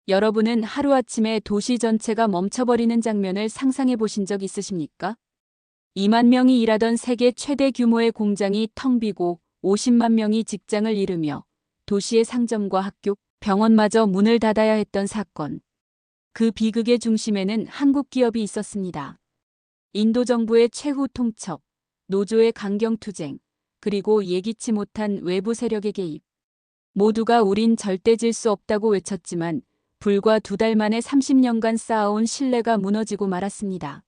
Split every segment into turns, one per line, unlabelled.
여러분은 하루아침에 도시 전체가 멈춰버리는 장면을 상상해 보신 적 있으십니까? 2만 명이 일하던 세계 최대 규모의 공장이 텅 비고 50만 명이 직장을 잃으며 도시의 상점과 학교, 병원마저 문을 닫아야 했던 사건. 그 비극의 중심에는 한국 기업이 있었습니다. 인도 정부의 최후 통첩, 노조의 강경투쟁, 그리고 예기치 못한 외부 세력의 개입. 모두가 우린 절대 질 수 없다고 외쳤지만 불과 2달 만에 30년간 쌓아온 신뢰가 무너지고 말았습니다.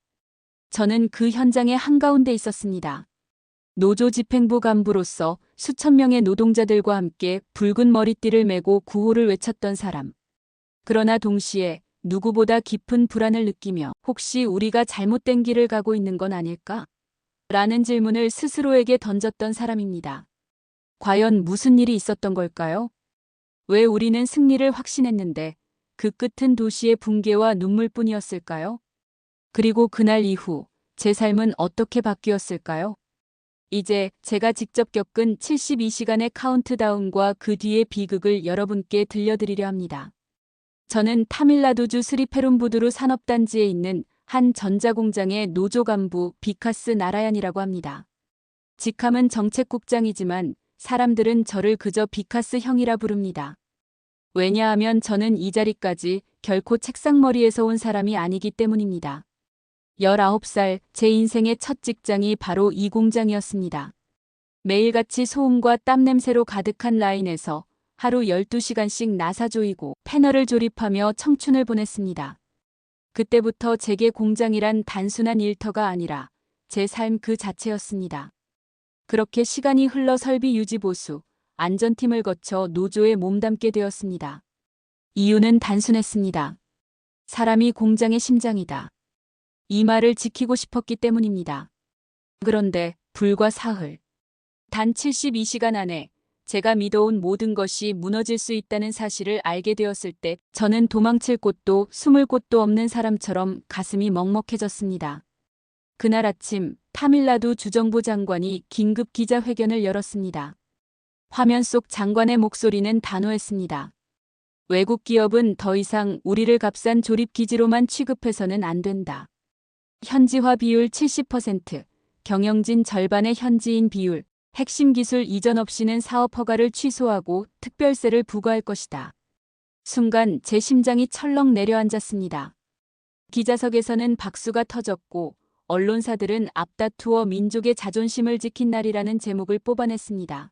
저는 그 현장의 한가운데 있었습니다. 노조 집행부 간부로서 수천 명의 노동자들과 함께 붉은 머리띠를 메고 구호를 외쳤던 사람. 그러나 동시에 누구보다 깊은 불안을 느끼며 혹시 우리가 잘못된 길을 가고 있는 건 아닐까? 라는 질문을 스스로에게 던졌던 사람입니다. 과연 무슨 일이 있었던 걸까요? 왜 우리는 승리를 확신했는데 그 끝은 도시의 붕괴와 눈물뿐이었을까요? 그리고 그날 이후 제 삶은 어떻게 바뀌었을까요? 이제 제가 직접 겪은 72시간의 카운트다운과 그 뒤의 비극을 여러분께 들려드리려 합니다. 저는 타밀나두주 스리페룸부두루 산업단지에 있는 한 전자공장의 노조 간부 비카스 나라얀이라고 합니다. 직함은 정책국장이지만 사람들은 저를 그저 비카스 형이라 부릅니다. 왜냐하면 저는 이 자리까지 결코 책상머리에서 온 사람이 아니기 때문입니다. 19살 제 인생의 첫 직장이 바로 이 공장이었습니다. 매일같이 소음과 땀 냄새로 가득한 라인에서 하루 12시간씩 나사 조이고 패널을 조립하며 청춘을 보냈습니다. 그때부터 제게 공장이란 단순한 일터가 아니라 제 삶 그 자체였습니다. 그렇게 시간이 흘러 설비 유지 보수, 안전팀을 거쳐 노조에 몸담게 되었습니다. 이유는 단순했습니다. 사람이 공장의 심장이다. 이 말을 지키고 싶었기 때문입니다. 그런데 불과 사흘, 단 72시간 안에 제가 믿어온 모든 것이 무너질 수 있다는 사실을 알게 되었을 때 저는 도망칠 곳도 숨을 곳도 없는 사람처럼 가슴이 먹먹해졌습니다. 그날 아침 타밀나두 주정부 장관이 긴급 기자회견을 열었습니다. 화면 속 장관의 목소리는 단호했습니다. 외국 기업은 더 이상 우리를 값싼 조립기지로만 취급해서는 안 된다. 현지화 비율 70%, 경영진 절반의 현지인 비율, 핵심 기술 이전 없이는 사업 허가를 취소하고 특별세를 부과할 것이다. 순간 제 심장이 철렁 내려앉았습니다. 기자석에서는 박수가 터졌고 언론사들은 앞다투어 민족의 자존심을 지킨 날이라는 제목을 뽑아냈습니다.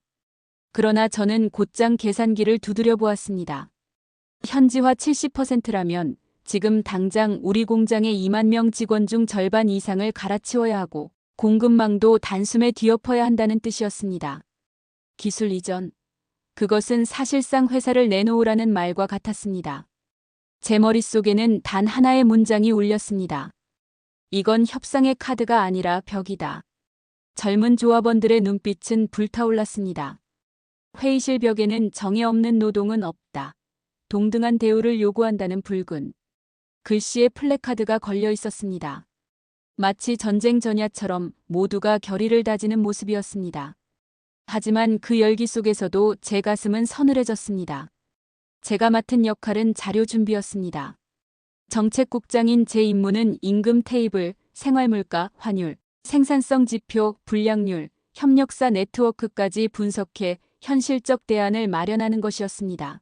그러나 저는 곧장 계산기를 두드려 보았습니다. 현지화 70%라면 지금 당장 우리 공장의 2만 명 직원 중 절반 이상을 갈아치워야 하고 공급망도 단숨에 뒤엎어야 한다는 뜻이었습니다. 기술 이전. 그것은 사실상 회사를 내놓으라는 말과 같았습니다. 제 머릿속에는 단 하나의 문장이 울렸습니다. 이건 협상의 카드가 아니라 벽이다. 젊은 조합원들의 눈빛은 불타올랐습니다. 회의실 벽에는 정의 없는 노동은 없다. 동등한 대우를 요구한다는 붉은 글씨의 플래카드가 걸려 있었습니다. 마치 전쟁 전야처럼 모두가 결의를 다지는 모습이었습니다. 하지만 그 열기 속에서도 제 가슴은 서늘해졌습니다. 제가 맡은 역할은 자료 준비였습니다. 정책국장인 제 임무는 임금 테이블, 생활물가, 환율, 생산성 지표, 불량률, 협력사 네트워크까지 분석해 현실적 대안을 마련하는 것이었습니다.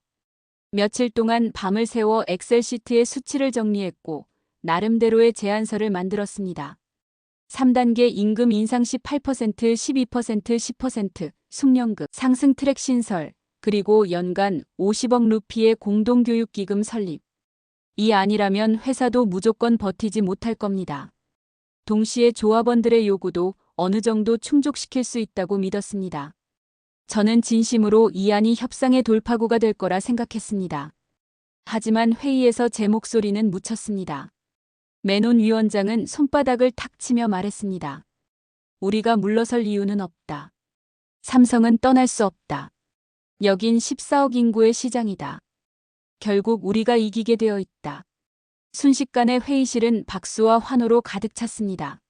며칠 동안 밤을 새워 엑셀 시트에 수치를 정리했고 나름대로의 제안서를 만들었습니다. 3단계 임금 인상 시 8%, 12%, 10%, 숙련급, 상승 트랙 신설, 그리고 연간 50억 루피의 공동교육기금 설립. 이 아니라면 회사도 무조건 버티지 못할 겁니다. 동시에 조합원들의 요구도 어느 정도 충족시킬 수 있다고 믿었습니다. 저는 진심으로 이 안이 협상의 돌파구가 될 거라 생각했습니다. 하지만 회의에서 제 목소리는 묻혔습니다. 메논 위원장은 손바닥을 탁 치며 말했습니다. 우리가 물러설 이유는 없다. 삼성은 떠날 수 없다. 여긴 14억 인구의 시장이다. 결국 우리가 이기게 되어 있다. 순식간에 회의실은 박수와 환호로 가득 찼습니다.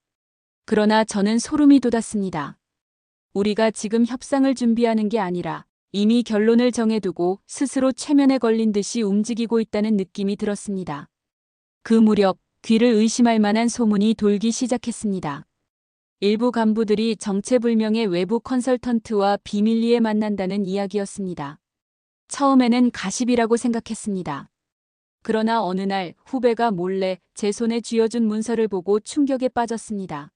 그러나 저는 소름이 돋았습니다. 우리가 지금 협상을 준비하는 게 아니라 이미 결론을 정해두고 스스로 최면에 걸린 듯이 움직이고 있다는 느낌이 들었습니다. 그 무렵 귀를 의심할 만한 소문이 돌기 시작했습니다. 일부 간부들이 정체불명의 외부 컨설턴트와 비밀리에 만난다는 이야기였습니다. 처음에는 가십이라고 생각했습니다. 그러나 어느 날 후배가 몰래 제 손에 쥐어준 문서를 보고 충격에 빠졌습니다.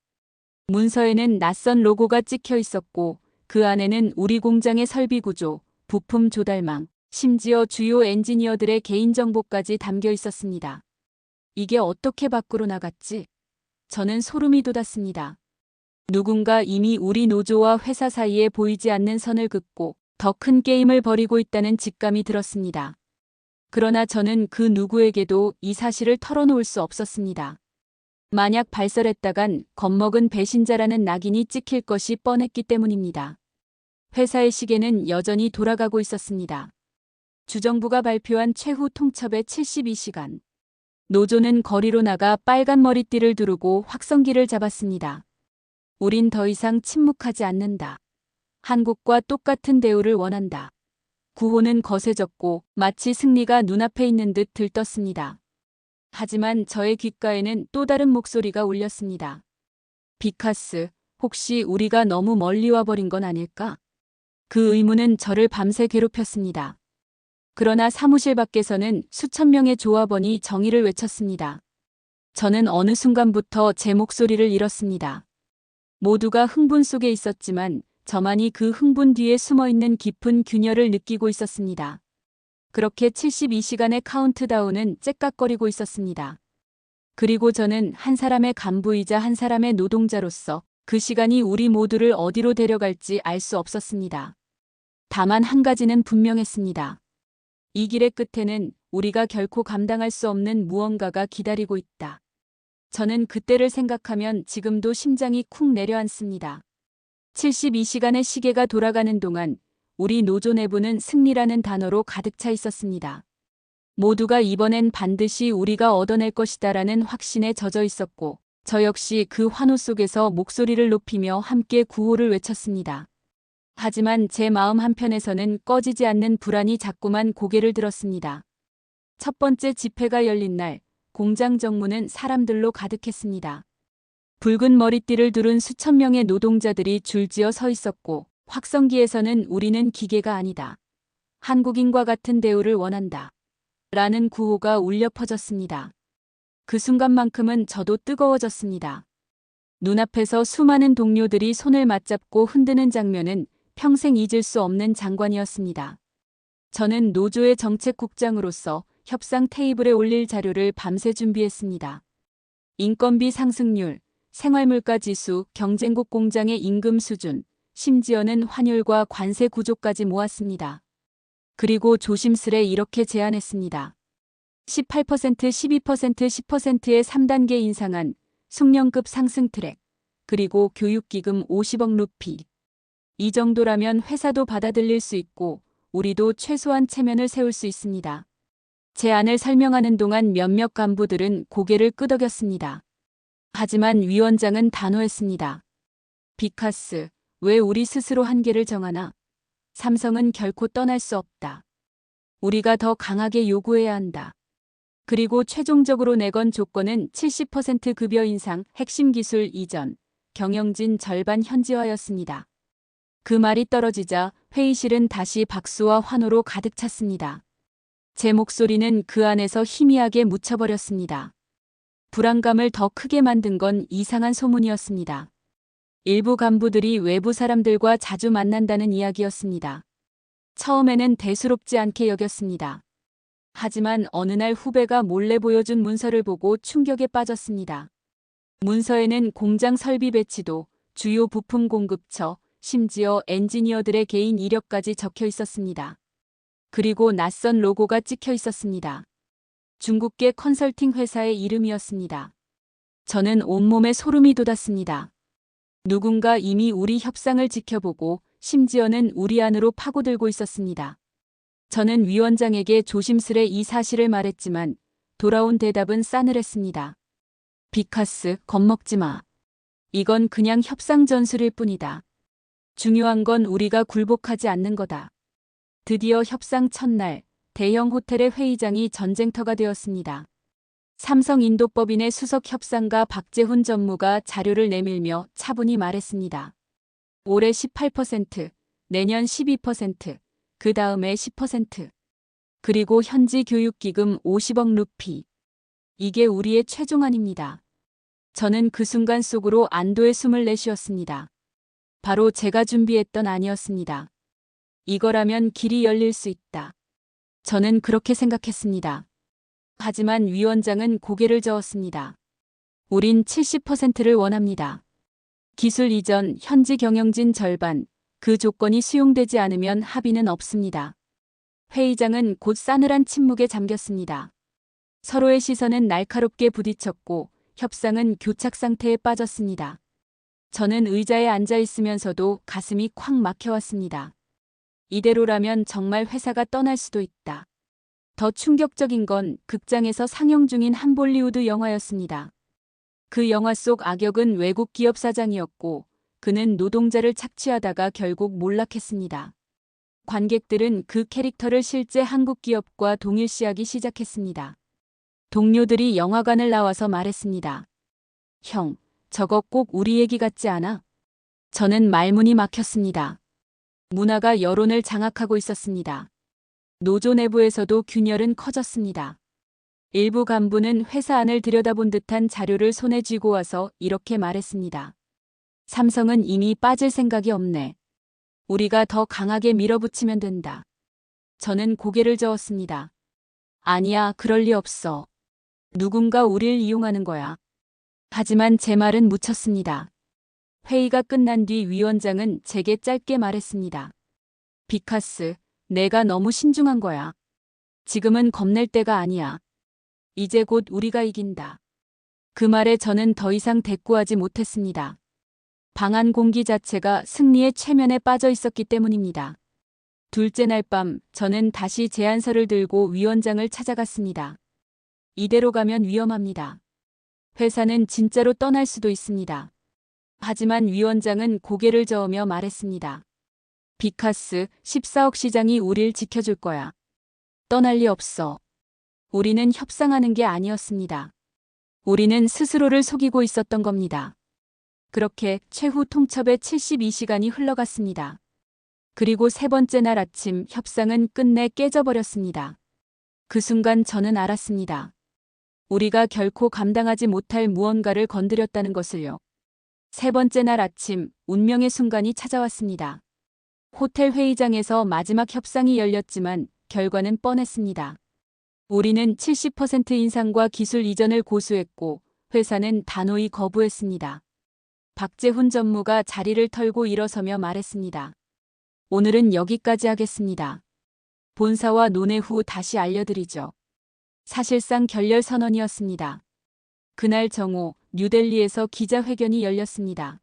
문서에는 낯선 로고가 찍혀 있었고 그 안에는 우리 공장의 설비 구조, 부품 조달망, 심지어 주요 엔지니어들의 개인정보까지 담겨 있었습니다. 이게 어떻게 밖으로 나갔지? 저는 소름이 돋았습니다. 누군가 이미 우리 노조와 회사 사이에 보이지 않는 선을 긋고 더 큰 게임을 벌이고 있다는 직감이 들었습니다. 그러나 저는 그 누구에게도 이 사실을 털어놓을 수 없었습니다. 만약 발설했다간 겁먹은 배신자라는 낙인이 찍힐 것이 뻔했기 때문입니다. 회사의 시계는 여전히 돌아가고 있었습니다. 주정부가 발표한 최후 통첩의 72시간. 노조는 거리로 나가 빨간 머리띠를 두르고 확성기를 잡았습니다. 우린 더 이상 침묵하지 않는다. 한국과 똑같은 대우를 원한다. 구호는 거세졌고 마치 승리가 눈앞에 있는 듯 들떴습니다. 하지만 저의 귓가에는 또 다른 목소리가 울렸습니다. 비카스, 혹시 우리가 너무 멀리 와버린 건 아닐까? 그 의문은 저를 밤새 괴롭혔습니다. 그러나 사무실 밖에서는 수천 명의 조합원이 정의를 외쳤습니다. 저는 어느 순간부터 제 목소리를 잃었습니다. 모두가 흥분 속에 있었지만 저만이 그 흥분 뒤에 숨어있는 깊은 균열을 느끼고 있었습니다. 그렇게 72시간의 카운트다운은 째깍거리고 있었습니다. 그리고 저는 한 사람의 간부이자 한 사람의 노동자로서 그 시간이 우리 모두를 어디로 데려갈지 알 수 없었습니다. 다만 한 가지는 분명했습니다. 이 길의 끝에는 우리가 결코 감당할 수 없는 무언가가 기다리고 있다. 저는 그때를 생각하면 지금도 심장이 쿵 내려앉습니다. 72시간의 시계가 돌아가는 동안 우리 노조 내부는 승리라는 단어로 가득 차 있었습니다. 모두가 이번엔 반드시 우리가 얻어낼 것이다라는 확신에 젖어 있었고 저 역시 그 환호 속에서 목소리를 높이며 함께 구호를 외쳤습니다. 하지만 제 마음 한편에서는 꺼지지 않는 불안이 자꾸만 고개를 들었습니다. 첫 번째 집회가 열린 날 공장 정문은 사람들로 가득했습니다. 붉은 머리띠를 두른 수천 명의 노동자들이 줄지어 서 있었고 확성기에서는 우리는 기계가 아니다. 한국인과 같은 대우를 원한다. 라는 구호가 울려 퍼졌습니다. 그 순간만큼은 저도 뜨거워졌습니다. 눈앞에서 수많은 동료들이 손을 맞잡고 흔드는 장면은 평생 잊을 수 없는 장관이었습니다. 저는 노조의 정책국장으로서 협상 테이블에 올릴 자료를 밤새 준비했습니다. 인건비 상승률, 생활물가 지수, 경쟁국 공장의 임금 수준, 심지어는 환율과 관세 구조까지 모았습니다. 그리고 조심스레 이렇게 제안했습니다. 18%, 12%, 10%의 3단계 인상한 숙련급 상승 트랙, 그리고 교육기금 50억 루피. 이 정도라면 회사도 받아들일 수 있고 우리도 최소한 체면을 세울 수 있습니다. 제안을 설명하는 동안 몇몇 간부들은 고개를 끄덕였습니다. 하지만 위원장은 단호했습니다. 비카스, 왜 우리 스스로 한계를 정하나? 삼성은 결코 떠날 수 없다. 우리가 더 강하게 요구해야 한다. 그리고 최종적으로 내건 조건은 70% 급여 인상, 핵심 기술 이전, 경영진 절반 현지화였습니다. 그 말이 떨어지자 회의실은 다시 박수와 환호로 가득 찼습니다. 제 목소리는 그 안에서 희미하게 묻혀버렸습니다. 불안감을 더 크게 만든 건 이상한 소문이었습니다. 일부 간부들이 외부 사람들과 자주 만난다는 이야기였습니다. 처음에는 대수롭지 않게 여겼습니다. 하지만 어느 날 후배가 몰래 보여준 문서를 보고 충격에 빠졌습니다. 문서에는 공장 설비 배치도, 주요 부품 공급처, 심지어 엔지니어들의 개인 이력까지 적혀 있었습니다. 그리고 낯선 로고가 찍혀 있었습니다. 중국계 컨설팅 회사의 이름이었습니다. 저는 온몸에 소름이 돋았습니다. 누군가 이미 우리 협상을 지켜보고 심지어는 우리 안으로 파고들고 있었습니다. 저는 위원장에게 조심스레 이 사실을 말했지만 돌아온 대답은 싸늘했습니다. 비카스, 겁먹지 마. 이건 그냥 협상 전술일 뿐이다. 중요한 건 우리가 굴복하지 않는 거다. 드디어 협상 첫날, 대형 호텔의 회의장이 전쟁터가 되었습니다. 삼성 인도법인의 수석 협상가 박재훈 전무가 자료를 내밀며 차분히 말했습니다. 올해 18%, 내년 12%, 그 다음에 10%. 그리고 현지 교육기금 50억 루피. 이게 우리의 최종안입니다. 저는 그 순간 속으로 안도의 숨을 내쉬었습니다. 바로 제가 준비했던 안이었습니다. 이거라면 길이 열릴 수 있다. 저는 그렇게 생각했습니다. 하지만 위원장은 고개를 저었습니다. 우린 70%를 원합니다. 기술 이전, 현지 경영진 절반, 그 조건이 수용되지 않으면 합의는 없습니다. 회의장은 곧 싸늘한 침묵에 잠겼습니다. 서로의 시선은 날카롭게 부딪혔고 협상은 교착 상태에 빠졌습니다. 저는 의자에 앉아 있으면서도 가슴이 콱 막혀왔습니다. 이대로라면 정말 회사가 떠날 수도 있다. 더 충격적인 건 극장에서 상영 중인 한 볼리우드 영화였습니다. 그 영화 속 악역은 외국 기업 사장이었고 그는 노동자를 착취하다가 결국 몰락했습니다. 관객들은 그 캐릭터를 실제 한국 기업과 동일시하기 시작했습니다. 동료들이 영화관을 나와서 말했습니다. 형, 저거 꼭 우리 얘기 같지 않아? 저는 말문이 막혔습니다. 문화가 여론을 장악하고 있었습니다. 노조 내부에서도 균열은 커졌습니다. 일부 간부는 회사 안을 들여다본 듯한 자료를 손에 쥐고 와서 이렇게 말했습니다. 삼성은 이미 빠질 생각이 없네. 우리가 더 강하게 밀어붙이면 된다. 저는 고개를 저었습니다. 아니야, 그럴 리 없어. 누군가 우릴 이용하는 거야. 하지만 제 말은 묻혔습니다. 회의가 끝난 뒤 위원장은 제게 짧게 말했습니다. 비카스, 내가 너무 신중한 거야. 지금은 겁낼 때가 아니야. 이제 곧 우리가 이긴다. 그 말에 저는 더 이상 대꾸하지 못했습니다. 방한 공기 자체가 승리의 최면에 빠져 있었기 때문입니다. 둘째 날 밤 저는 다시 제안서를 들고 위원장을 찾아갔습니다. 이대로 가면 위험합니다. 회사는 진짜로 떠날 수도 있습니다. 하지만 위원장은 고개를 저으며 말했습니다. 비카스, 14억 시장이 우릴 지켜줄 거야. 떠날 리 없어. 우리는 협상하는 게 아니었습니다. 우리는 스스로를 속이고 있었던 겁니다. 그렇게 최후 통첩의 72시간이 흘러갔습니다. 그리고 세 번째 날 아침 협상은 끝내 깨져버렸습니다. 그 순간 저는 알았습니다. 우리가 결코 감당하지 못할 무언가를 건드렸다는 것을요. 세 번째 날 아침 운명의 순간이 찾아왔습니다. 호텔 회의장에서 마지막 협상이 열렸지만 결과는 뻔했습니다. 우리는 70% 인상과 기술 이전을 고수했고 회사는 단호히 거부했습니다. 박재훈 전무가 자리를 털고 일어서며 말했습니다. 오늘은 여기까지 하겠습니다. 본사와 논의 후 다시 알려드리죠. 사실상 결렬 선언이었습니다. 그날 정오 뉴델리에서 기자회견이 열렸습니다.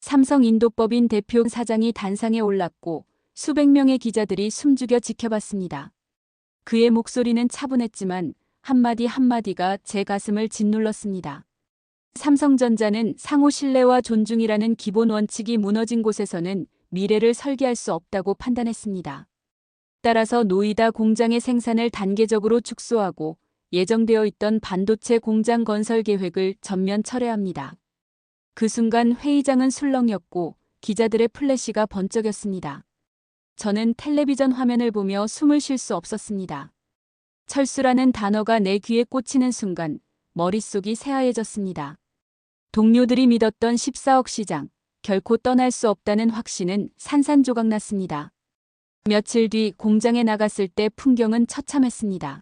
삼성 인도법인 대표 사장이 단상에 올랐고 수백 명의 기자들이 숨죽여 지켜봤습니다. 그의 목소리는 차분했지만 한마디 한마디가 제 가슴을 짓눌렀습니다. 삼성전자는 상호 신뢰와 존중이라는 기본 원칙이 무너진 곳에서는 미래를 설계할 수 없다고 판단했습니다. 따라서 노이다 공장의 생산을 단계적으로 축소하고 예정되어 있던 반도체 공장 건설 계획을 전면 철회합니다. 그 순간 회의장은 술렁였고 기자들의 플래시가 번쩍였습니다. 저는 텔레비전 화면을 보며 숨을 쉴 수 없었습니다. 철수라는 단어가 내 귀에 꽂히는 순간 머릿속이 새하얘졌습니다. 동료들이 믿었던 14억 시장, 결코 떠날 수 없다는 확신은 산산조각 났습니다. 며칠 뒤 공장에 나갔을 때 풍경은 처참했습니다.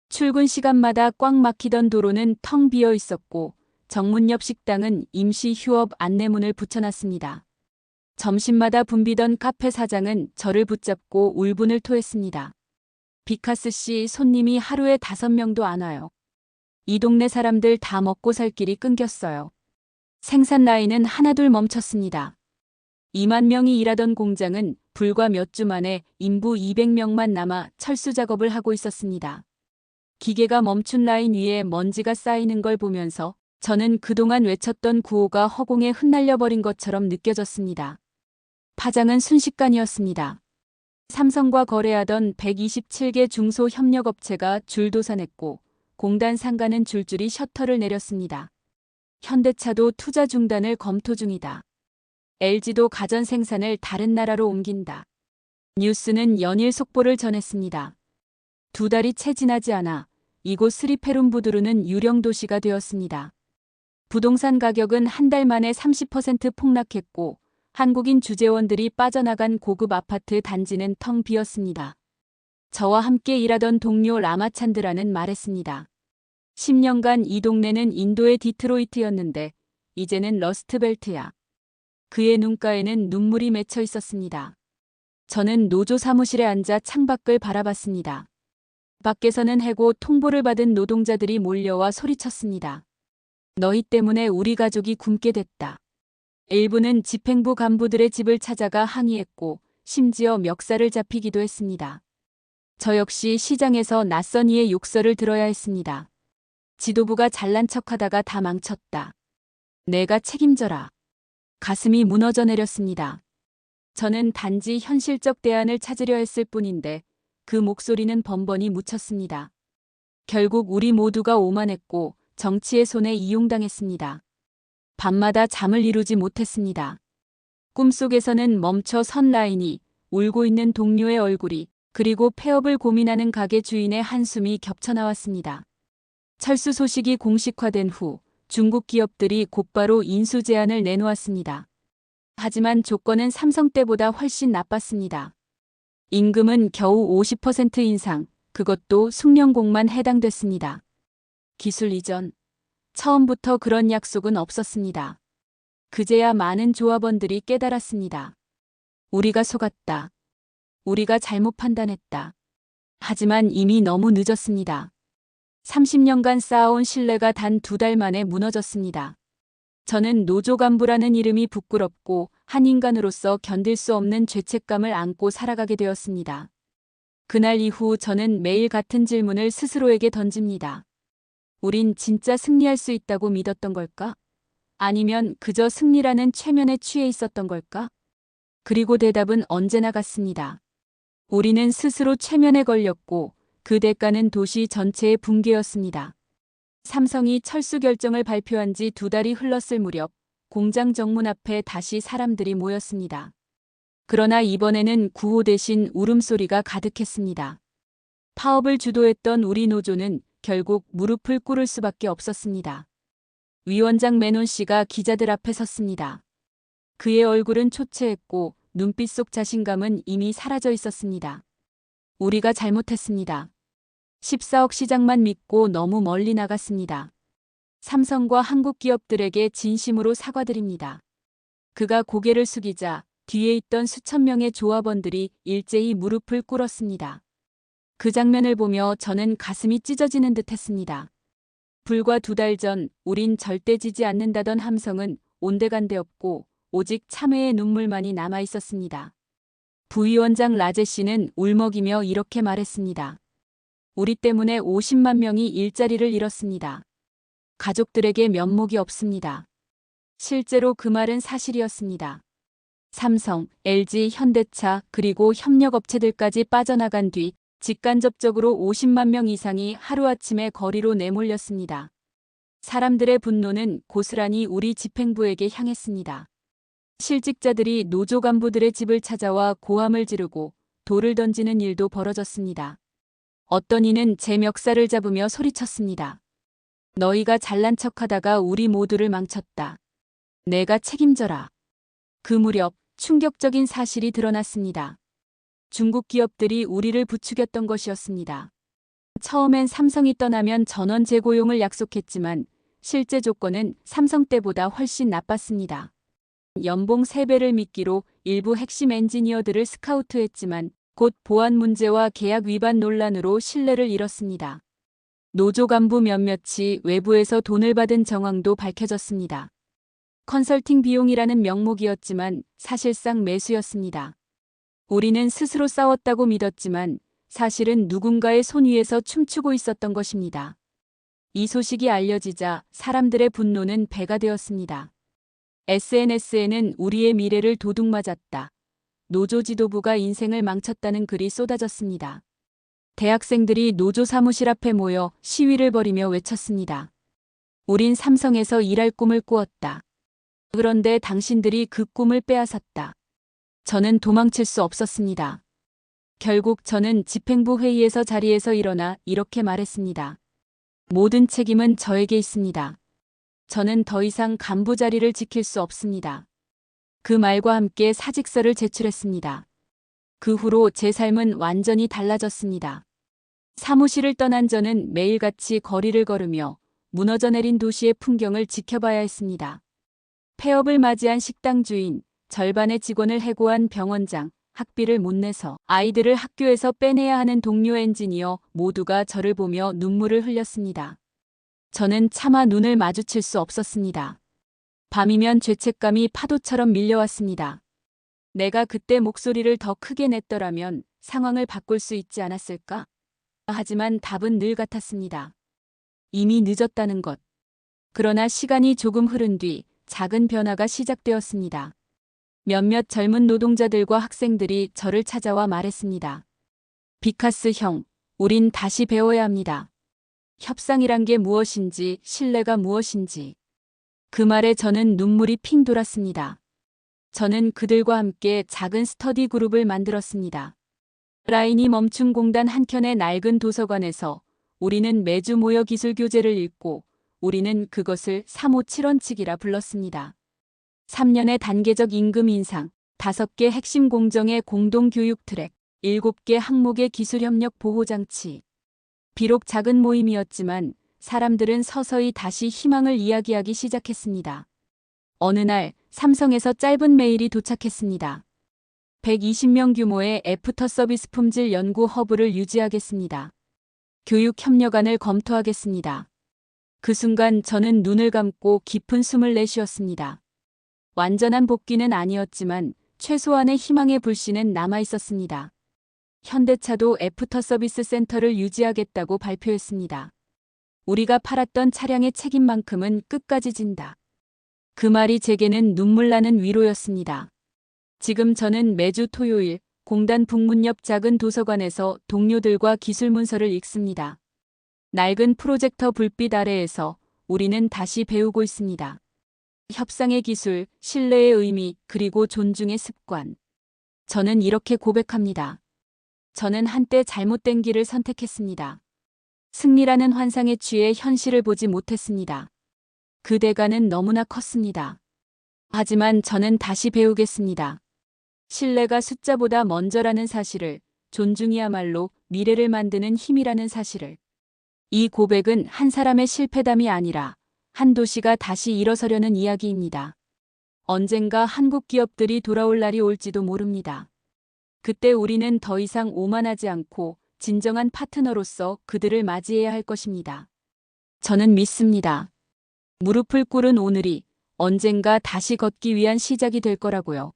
출근 시간마다 꽉 막히던 도로는 텅 비어 있었고 정문 옆 식당은 임시 휴업 안내문을 붙여놨습니다. 점심마다 붐비던 카페 사장은 저를 붙잡고 울분을 토했습니다. 비카스 씨, 손님이 하루에 5명도 안 와요. 이 동네 사람들 다 먹고 살 길이 끊겼어요. 생산 라인은 하나둘 멈췄습니다. 2만 명이 일하던 공장은 불과 몇 주 만에 인부 200명만 남아 철수 작업을 하고 있었습니다. 기계가 멈춘 라인 위에 먼지가 쌓이는 걸 보면서 저는 그동안 외쳤던 구호가 허공에 흩날려 버린 것처럼 느껴졌습니다. 파장은 순식간이었습니다. 삼성과 거래하던 127개 중소협력업체가 줄도산했고 공단 상가는 줄줄이 셔터를 내렸습니다. 현대차도 투자 중단을 검토 중이다. LG도 가전 생산을 다른 나라로 옮긴다. 뉴스는 연일 속보를 전했습니다. 두 달이 채 지나지 않아 이곳 스리페룸부두르는 유령 도시가 되었습니다. 부동산 가격은 한 달 만에 30% 폭락했고 한국인 주재원들이 빠져나간 고급 아파트 단지는 텅 비었습니다. 저와 함께 일하던 동료 라마찬드라는 말했습니다. 10년간 이 동네는 인도의 디트로이트였는데 이제는 러스트벨트야. 그의 눈가에는 눈물이 맺혀 있었습니다. 저는 노조 사무실에 앉아 창밖을 바라봤습니다. 밖에서는 해고 통보를 받은 노동자들이 몰려와 소리쳤습니다. 너희 때문에 우리 가족이 굶게 됐다. 일부는 집행부 간부들의 집을 찾아가 항의했고 심지어 멱살을 잡히기도 했습니다. 저 역시 시장에서 낯선 이의 욕설을 들어야 했습니다. 지도부가 잘난 척하다가 다 망쳤다. 내가 책임져라. 가슴이 무너져 내렸습니다. 저는 단지 현실적 대안을 찾으려 했을 뿐인데 그 목소리는 번번이 묻혔습니다. 결국 우리 모두가 오만했고 정치의 손에 이용당했습니다. 밤마다 잠을 이루지 못했습니다. 꿈속에서는 멈춰 선 라인이, 울고 있는 동료의 얼굴이, 그리고 폐업을 고민하는 가게 주인의 한숨이 겹쳐 나왔습니다. 철수 소식이 공식화된 후 중국 기업들이 곧바로 인수 제안을 내놓았습니다. 하지만 조건은 삼성 때보다 훨씬 나빴습니다. 임금은 겨우 50% 인상, 그것도 숙련공만 해당됐습니다. 기술 이전. 처음부터 그런 약속은 없었습니다. 그제야 많은 조합원들이 깨달았습니다. 우리가 속았다. 우리가 잘못 판단했다. 하지만 이미 너무 늦었습니다. 30년간 쌓아온 신뢰가 단 2달 만에 무너졌습니다. 저는 노조 간부라는 이름이 부끄럽고 한 인간으로서 견딜 수 없는 죄책감을 안고 살아가게 되었습니다. 그날 이후 저는 매일 같은 질문을 스스로에게 던집니다. 우린 진짜 승리할 수 있다고 믿었던 걸까? 아니면 그저 승리라는 최면에 취해 있었던 걸까? 그리고 대답은 언제나 같습니다. 우리는 스스로 최면에 걸렸고 그 대가는 도시 전체의 붕괴였습니다. 삼성이 철수 결정을 발표한 지 2달이 흘렀을 무렵 공장 정문 앞에 다시 사람들이 모였습니다. 그러나 이번에는 구호 대신 울음소리가 가득했습니다. 파업을 주도했던 우리 노조는 결국 무릎을 꿇을 수밖에 없었습니다. 위원장 메논 씨가 기자들 앞에 섰습니다. 그의 얼굴은 초췌했고 눈빛 속 자신감은 이미 사라져 있었습니다. 우리가 잘못했습니다. 14억 시장만 믿고 너무 멀리 나갔습니다. 삼성과 한국 기업들에게 진심으로 사과드립니다. 그가 고개를 숙이자 뒤에 있던 수천 명의 조합원들이 일제히 무릎을 꿇었습니다. 그 장면을 보며 저는 가슴이 찢어지는 듯 했습니다. 불과 2달 전 우린 절대 지지 않는다던 함성은 온데간데 없고 오직 참회의 눈물만이 남아 있었습니다. 부위원장 라제 씨는 울먹이며 이렇게 말했습니다. 우리 때문에 50만 명이 일자리를 잃었습니다. 가족들에게 면목이 없습니다. 실제로 그 말은 사실이었습니다. 삼성, LG, 현대차 그리고 협력업체들까지 빠져나간 뒤 직간접적으로 50만 명 이상이 하루아침에 거리로 내몰렸습니다. 사람들의 분노는 고스란히 우리 집행부에게 향했습니다. 실직자들이 노조 간부들의 집을 찾아와 고함을 지르고 돌을 던지는 일도 벌어졌습니다. 어떤 이는 제 멱살을 잡으며 소리쳤습니다. 너희가 잘난 척하다가 우리 모두를 망쳤다. 내가 책임져라. 그 무렵 충격적인 사실이 드러났습니다. 중국 기업들이 우리를 부추겼던 것이었습니다. 처음엔 삼성이 떠나면 전원 재고용을 약속했지만 실제 조건은 삼성 때보다 훨씬 나빴습니다. 연봉 3배를 미끼로 일부 핵심 엔지니어들을 스카우트했지만 곧 보안 문제와 계약 위반 논란으로 신뢰를 잃었습니다. 노조 간부 몇몇이 외부에서 돈을 받은 정황도 밝혀졌습니다. 컨설팅 비용이라는 명목이었지만 사실상 매수였습니다. 우리는 스스로 싸웠다고 믿었지만 사실은 누군가의 손 위에서 춤추고 있었던 것입니다. 이 소식이 알려지자 사람들의 분노는 배가 되었습니다. SNS에는 우리의 미래를 도둑맞았다. 노조 지도부가 인생을 망쳤다는 글이 쏟아졌습니다. 대학생들이 노조 사무실 앞에 모여 시위를 벌이며 외쳤습니다. 우린 삼성에서 일할 꿈을 꾸었다. 그런데 당신들이 그 꿈을 빼앗았다. 저는 도망칠 수 없었습니다. 결국 저는 집행부 회의에서 자리에서 일어나 이렇게 말했습니다. 모든 책임은 저에게 있습니다. 저는 더 이상 간부 자리를 지킬 수 없습니다. 그 말과 함께 사직서를 제출했습니다. 그 후로 제 삶은 완전히 달라졌습니다. 사무실을 떠난 저는 매일같이 거리를 걸으며 무너져 내린 도시의 풍경을 지켜봐야 했습니다. 폐업을 맞이한 식당 주인, 절반의 직원을 해고한 병원장, 학비를 못 내서 아이들을 학교에서 빼내야 하는 동료 엔지니어 모두가 저를 보며 눈물을 흘렸습니다. 저는 차마 눈을 마주칠 수 없었습니다. 밤이면 죄책감이 파도처럼 밀려왔습니다. 내가 그때 목소리를 더 크게 냈더라면 상황을 바꿀 수 있지 않았을까? 하지만 답은 늘 같았습니다. 이미 늦었다는 것. 그러나 시간이 조금 흐른 뒤 작은 변화가 시작되었습니다. 몇몇 젊은 노동자들과 학생들이 저를 찾아와 말했습니다. 비카스 형, 우린 다시 배워야 합니다. 협상이란 게 무엇인지, 신뢰가 무엇인지. 그 말에 저는 눈물이 핑 돌았습니다. 저는 그들과 함께 작은 스터디 그룹을 만들었습니다. 라인이 멈춘 공단 한켠의 낡은 도서관에서 우리는 매주 모여 기술 교재를 읽고 우리는 그것을 357원칙이라 불렀습니다. 3년의 단계적 임금 인상, 5개 핵심 공정의 공동 교육 트랙, 7개 항목의 기술협력 보호장치. 비록 작은 모임이었지만 사람들은 서서히 다시 희망을 이야기하기 시작했습니다. 어느 날 삼성에서 짧은 메일이 도착했습니다. 120명 규모의 애프터 서비스 품질 연구 허브를 유지하겠습니다. 교육 협력안을 검토하겠습니다. 그 순간 저는 눈을 감고 깊은 숨을 내쉬었습니다. 완전한 복귀는 아니었지만 최소한의 희망의 불씨는 남아 있었습니다. 현대차도 애프터 서비스 센터를 유지하겠다고 발표했습니다. 우리가 팔았던 차량의 책임만큼은 끝까지 진다. 그 말이 제게는 눈물 나는 위로였습니다. 지금 저는 매주 토요일 공단 북문 옆 작은 도서관에서 동료들과 기술 문서를 읽습니다. 낡은 프로젝터 불빛 아래에서 우리는 다시 배우고 있습니다. 협상의 기술, 신뢰의 의미, 그리고 존중의 습관. 저는 이렇게 고백합니다. 저는 한때 잘못된 길을 선택했습니다. 승리라는 환상에 취해 현실을 보지 못했습니다. 그 대가는 너무나 컸습니다. 하지만 저는 다시 배우겠습니다. 신뢰가 숫자보다 먼저라는 사실을, 존중이야말로 미래를 만드는 힘이라는 사실을. 이 고백은 한 사람의 실패담이 아니라 한 도시가 다시 일어서려는 이야기입니다. 언젠가 한국 기업들이 돌아올 날이 올지도 모릅니다. 그때 우리는 더 이상 오만하지 않고 진정한 파트너로서 그들을 맞이해야 할 것입니다. 저는 믿습니다. 무릎을 꿇은 오늘이 언젠가 다시 걷기 위한 시작이 될 거라고요.